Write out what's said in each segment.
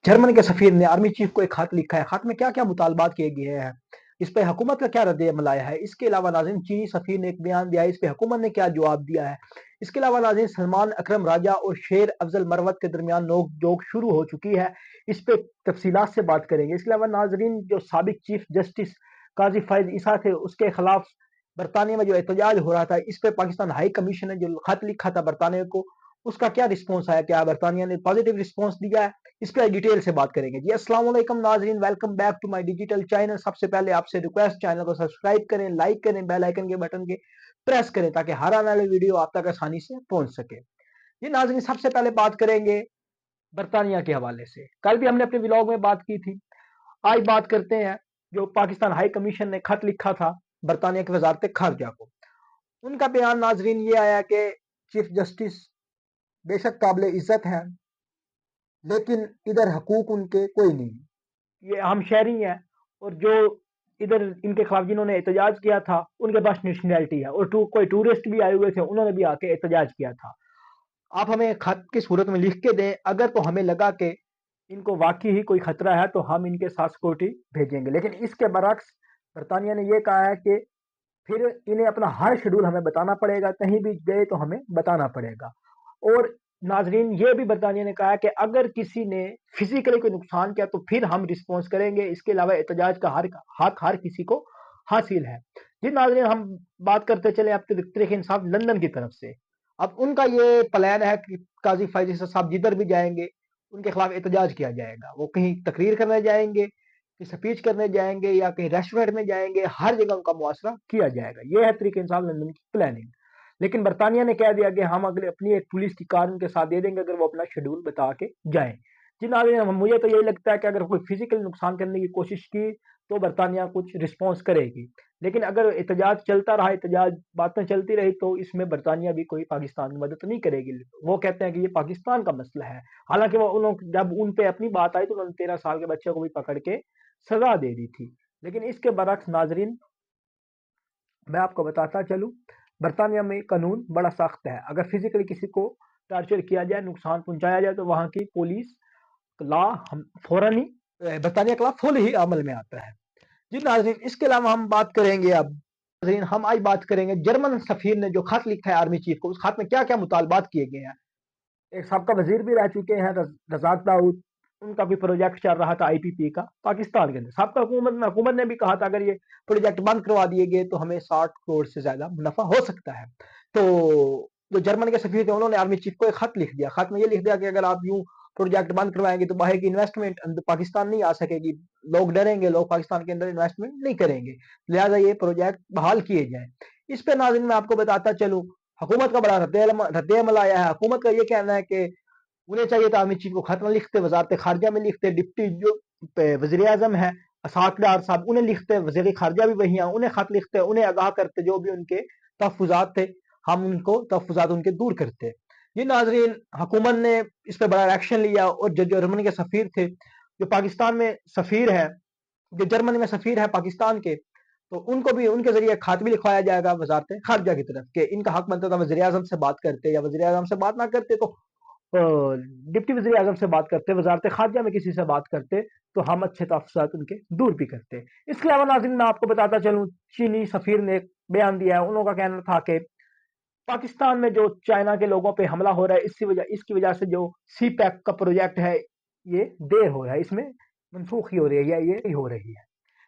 German के सफीर ने army chief को एक खत लिखा है। खत में क्या क्या मुतालबात किए गए हैं, इस पे हुकूमत का क्या रद्द-ए-अमल आया है। इसके अलावा नाज़रीन चीनी सफीर ने एक बयान दिया है, इस पे हुकूमत ने क्या जवाब दिया है। इसके अलावा नाज़रीन सलमान अकरम राजा और शेर अफजल मरवत के दरमियान नोक-झोंक शुरू हो चुकी है, इस पे तफसीलात से बात करेंगे। इसके अलावा नाज़रीन जो साबिक चीफ जस्टिस काजी फैज ईसा थे, उसके खिलाफ बरतानिया में जो एहतजाज हो रहा था, इस पे पाकिस्तान हाई कमीशन ने जो खत लिखा था बरतानिया को, उसका क्या रिस्पॉन्स आया, क्या बरतानिया ने पॉजिटिव रिस्पॉन्स दिया है, इस पर डिटेल से बात करेंगे। जी अस्सलाम वालेकुम नाजरीन, welcome back to my digital channel. सबसे पहले आपसे रिक्वेस्ट, चैनल को सब्सक्राइब करें, लाइक करें, बेल आइकन के बटन के प्रेस करें ताकि हर आने वाली वीडियो आप तक आसानी से पहुंच सके। जी नाजरीन, सबसे पहले बात करेंगे बरतानिया के हवाले से। कल भी हमने अपने व्लॉग में बात की थी, आज बात करते हैं जो पाकिस्तान हाई कमीशन ने खत लिखा था बरतानिया की वजारत खारजा को। उनका बयान नाजरीन ये आया कि चीफ जस्टिस बेशक काबिल इज्जत है, लेकिन इधर हकूक उनके कोई नहीं, ये हम शहरी हैं, और जो इधर इनके खिलाफ जिन्होंने एहतजाज किया था उनके पास नेशनैलिटी है, और कोई टूरिस्ट भी आए हुए थे, उन्होंने भी आके एहतजाज किया था। आप हमें खत की सूरत में लिख के दें, अगर तो हमें लगा कि इनको वाकई ही कोई खतरा है तो हम इनके साथ सिक्योरिटी भेजेंगे, लेकिन इसके बरक्स बरतानिया ने यह कहा है कि फिर इन्हें अपना हर शेड्यूल हमें बताना पड़ेगा, कहीं भी गए तो हमें बताना पड़ेगा। और नाजरीन ये भी बरतानिया ने कहा है कि अगर किसी ने फिजिकली कोई नुकसान किया तो फिर हम रिस्पॉन्स करेंगे, इसके अलावा एहतजाज का हक हर किसी को हासिल है। जी नाजरीन, हम बात करते चले अब तहरीक इंसाफ लंदन की तरफ से। अब उनका ये प्लान है कि काजी फैज साहब जिधर भी जाएंगे उनके खिलाफ एहतजाज किया जाएगा। वो कहीं तकरीर करने जाएंगे, कहीं स्पीच करने जाएंगे, या कहीं रेस्टोरेंट में जाएंगे, हर जगह उनका मुआसरा किया जाएगा। ये है तहरीक इंसाफ लंदन की प्लानिंग। लेकिन बरतानिया ने कह दिया कि हम अगले अपनी एक पुलिस की कार उनके साथ दे देंगे अगर वो अपना शेड्यूल बता के जाएं। जी नाज़रीन, मुझे तो यही लगता है कि अगर कोई फिजिकल नुकसान करने की कोशिश की तो बरतानिया कुछ रिस्पॉन्स करेगी, लेकिन अगर एहतजाज चलता रहा, एहतजाज बातें चलती रही, तो इसमें बरतानिया भी कोई पाकिस्तान की मदद नहीं करेगी। वो कहते हैं कि ये पाकिस्तान का मसला है। हालांकि वो उन्होंने जब उन पे अपनी बात आई तो उन्होंने 13 साल के बच्चे को भी पकड़ के सजा दे दी थी। लेकिन इसके बरक्स नाजरीन मैं आपको बताता चलूं, बरतानिया में कानून बड़ा सख्त है। अगर फिजिकली किसी को टॉर्चर किया जाए, नुकसान पहुंचाया जाए, तो वहां की पुलिस लॉ हम फौरन ही बरतानिया के खिलाफ फुल ही अमल में आता है। जी नाज़रीन, इसके अलावा हम बात करेंगे अब नाज़रीन हम आज बात करेंगे जर्मन सफीर ने जो खत लिखा है आर्मी चीफ को, उस खत में क्या क्या मुतालबात किए गए हैं। एक सबका वजीर भी रह चुके हैं रजाक दाऊद, उनका भी प्रोजेक्ट चल रहा था आईपीपी का पाकिस्तान के अंदर। सबका हुकूमत ने भी कहा था अगर ये प्रोजेक्ट बंद करवा दिए गए तो हमें 60 करोड़ से ज्यादा मुनाफा हो सकता है। तो जो जर्मन के सफीर थे उन्होंने आर्मी चीफ को एक खत लिख दिया। खत में ये लिख दिया कि अगर आप यूं प्रोजेक्ट बंद करवाएंगे तो बाहर की इन्वेस्टमेंट पाकिस्तान नहीं आ सकेगी, लोग डरेंगे, लोग पाकिस्तान के अंदर इन्वेस्टमेंट नहीं करेंगे, लिहाजा ये प्रोजेक्ट बहाल किए जाए। इस पे नाज़रीन मैं आपको बताता चलूं, हुकूमत का बड़ा रद्द-ए-अमल आया है। हुकूमत का ये कहना है कि उन्हें चाहिए था आर्मी चीफ को खत न लिखते, वजारत खारजा में लिखते, डिप्टी जो वजीर आजम है असाक डार साहब उन्हें लिखते, वजीर खारजा भी वही हैं, उन्हें खत लिखते, उन्हें आगाह करते, जो भी उनके तहफुजात थे हम उनको तहफुजात उनके दूर करते। ये नाजरीन हुकूमत ने इस पर बड़ा एक्शन लिया, और जो जर्मनी के सफीर थे, जो पाकिस्तान में सफीर है, जो जर्मनी में सफीर है पाकिस्तान के, तो उनको भी उनके जरिए खत भी लिखवाया जाएगा वजारत खारजा की तरफ के इनका हक बनता था वजीर आजम से बात करते, या वजीर आजम से बात ना करते तो डिप्टी वजीर आजम से बात करते, वजारत खारजा में किसी से बात करते, तो हम अच्छे तहफ़्फ़ुज़ात उनके दूर भी करते। इसके अलावा नाज़रीन मैं आपको बताता चलूँ, चीनी सफ़ीर ने एक बयान दिया है। उनका कहना था कि पाकिस्तान में जो चाइना के लोगों पे हमला हो रहा है, इसकी वजह से जो सी पैक का प्रोजेक्ट है ये देर हो रहा है, इसमें मनसूखी हो रही है या ये हो रही है।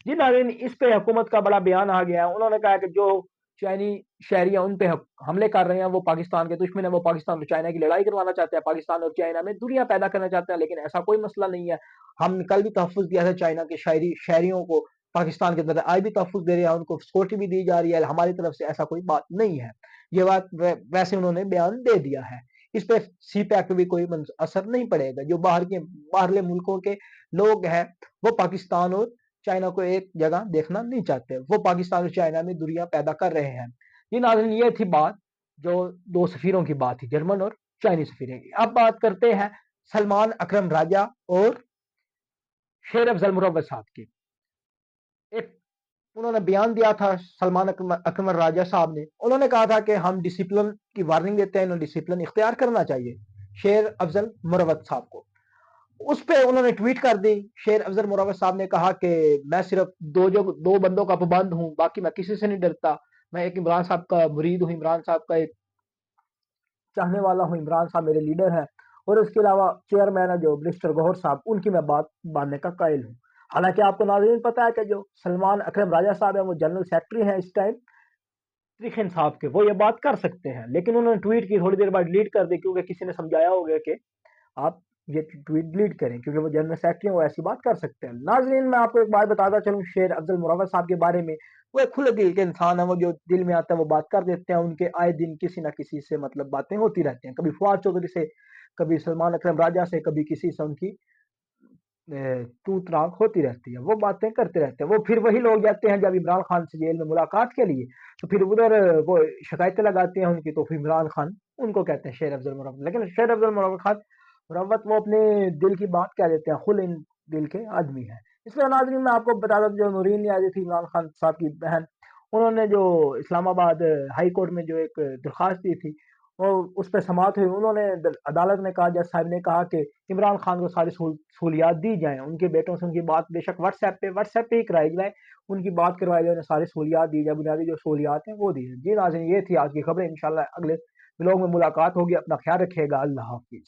जी नाज़रीन, इस पे हुकूमत का बड़ा बयान आ गया है। उन्होंने कहा कि जो चाइनी शहरियाँ उन पे हमले कर रहे हैं वो पाकिस्तान के दुश्मन है, वो पाकिस्तान और चाइना की लड़ाई करवाना चाहते हैं, पाकिस्तान और चाइना में दूरियां पैदा करना चाहते हैं, लेकिन ऐसा कोई मसला नहीं है। हम कल भी तहफ़्फ़ुज़ दिया था चाइना के शहरियों को पाकिस्तान के अंदर, आज भी तहफ़्फ़ुज़ दे रहे हैं, उनको सिक्योरिटी भी दी जा रही है, हमारी तरफ से ऐसा कोई बात नहीं है। ये बात वैसे उन्होंने बयान दे दिया है। इस पे सी पैक पे भी कोई असर नहीं पड़ेगा। जो बाहरले मुल्कों के लोग हैं वो पाकिस्तान और चाइना को एक जगह देखना नहीं चाहते, वो पाकिस्तान और चाइना में दूरियां पैदा कर रहे हैं। ये नाज़रीन ये थी बात, जो दो सफीरों की बात थी, जर्मन और चाइनी सफीरें की। अब बात करते हैं सलमान अकरम राजा और शेर अफजल मुरव्वत साहब की। एक उन्होंने बयान दिया था सलमान अकरम राजा साहब ने, उन्होंने कहा था कि हम डिसिप्लिन की वार्निंग देते हैं, इन्हें डिसिप्लिन इख्तियार करना चाहिए शेर अफजल मुरव्वत साहब को। اس پہ انہوں نے ٹویٹ کر دی. شیر افضل مروت صاحب نے کہا کہ میں صرف دو بندوں کا پابند ہوں، باقی میں کسی سے نہیں ڈرتا. میں ایک عمران صاحب کا مرید ہوں، عمران صاحب کا ایک چاہنے والا ہوں، عمران صاحب میرے لیڈر ہیں. اور اس کے علاوہ چیئرمین ہے جو مسٹر گوہر صاحب، ان کی میں بات ماننے کا قائل ہوں. حالانکہ آپ کو ناظرین پتا ہے کہ جو سلمان اکرم راجہ صاحب ہیں وہ جنرل سیکرٹری ہیں اس ٹائم تحریک انصاف کے، وہ یہ بات کر سکتے ہیں، لیکن انہوں نے ٹویٹ کی تھوڑی دیر بعد ڈیلیٹ کر دی کیونکہ کسی نے سمجھایا ہوگا کہ آپ یہ ٹویٹ ڈیلیٹ کریں کیونکہ وہ جنرل سیکرٹری ہیں، وہ ایسی بات کر سکتے ہیں. ناظرین میں آپ کو ایک بات بتاتا چلوں شیر افضل مروت صاحب کے بارے میں. وہ ایک کھلے دل کے انسان ہیں، وہ جو دل میں آتا ہے وہ بات کر دیتے ہیں. ان کے آئے دن کسی نہ کسی سے مطلب باتیں ہوتی رہتی ہیں، کبھی فواد چودھری سے، کبھی سلمان اکرم راجہ سے، کبھی کسی سے ان کی تو تراک ہوتی رہتی ہے، وہ باتیں کرتے رہتے ہیں. وہ پھر وہی لوگ جاتے ہیں جب عمران خان سے جیل میں ملاقات کے لیے، تو پھر ادھر وہ شکایتیں لگاتے ہیں ان کی، تو پھر عمران خان ان کو کہتے ہیں شیر افضل مروت. لیکن شیر افضل مروت خان مروت وہ اپنے دل کی بات کہہ دیتے ہیں، خل ان دل کے آدمی ہیں. اس میں ناظرین میں آپ کو بتا دوں جو نورین نیازی تھی عمران خان صاحب کی بہن، انہوں نے جو اسلام آباد ہائی کورٹ میں جو ایک درخواست دی تھی اور اس پہ سماعت ہوئی، انہوں نے عدالت نے کہا، جج صاحب نے کہا کہ عمران خان کو ساری سہولیات دی جائیں، ان کے بیٹوں سے ان کی بات بے شک واٹس ایپ پہ ہی کرائی جائے، ان کی بات کروائی جائے، انہیں ساری سہولیات دی جائے، بنیادی جو سہولیات ہیں وہ دی جائیں. جی ناظرین یہ تھی آج کی خبریں، انشاءاللہ اگلے بلاگ میں ملاقات ہوگی. اپنا خیال رکھیے گا. اللہ حافظ.